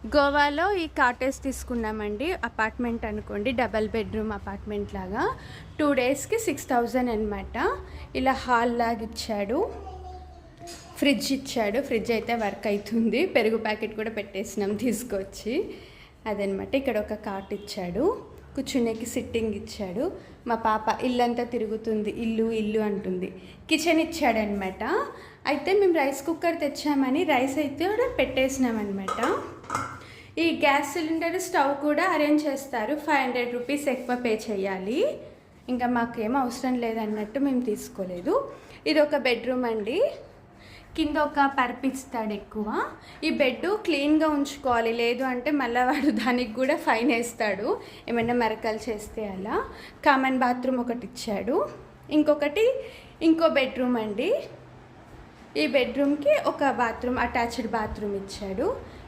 గోవాలో ఈ కాటేజ్ తీసుకున్నామండి. అపార్ట్మెంట్ అనుకోండి, డబల్ బెడ్రూమ్ అపార్ట్మెంట్ లాగా. 2 డేస్కి 6000 అనమాట. ఇలా హాల్ లాగా ఇచ్చాడు, ఫ్రిడ్జ్ ఇచ్చాడు. ఫ్రిడ్జ్ అయితే వర్క్ అవుతుంది. పెరుగు ప్యాకెట్ కూడా పెట్టేసినాం తీసుకొచ్చి. అదనమాట. ఇక్కడ ఒక కాట్ ఇచ్చాడు, కూర్చునేకి సిట్టింగ్ ఇచ్చాడు. మా పాప ఇల్లంతా తిరుగుతుంది, ఇల్లు ఇల్లు అంటుంది. కిచెన్ ఇచ్చాడనమాట. అయితే మేము రైస్ కుక్కర్ తెచ్చామని రైస్ అయితే కూడా పెట్టేసినామన్నమాట. ఈ గ్యాస్ సిలిండర్ స్టవ్ కూడా అరేంజ్ చేస్తారు. 500 రూపీస్ ఎక్కువ పే చేయాలి. ఇంకా మాకేం అవసరం లేదన్నట్టు మేము తీసుకోలేదు. ఇది ఒక బెడ్రూమ్ అండి. కింద ఒక పరుపు ఇస్తాడు ఎక్కువ. ఈ బెడ్ క్లీన్గా ఉంచుకోవాలి, లేదు అంటే మళ్ళీ వాడు దానికి కూడా ఫైన్ వేస్తాడు ఏమైనా మరకలు చేస్తే. అలా కామన్ బాత్రూమ్ ఒకటి ఇచ్చాడు. ఇంకో బెడ్రూమ్ అండి. ఈ బెడ్రూమ్కి ఒక బాత్రూమ్, అటాచ్డ్ బాత్రూమ్ ఇచ్చాడు.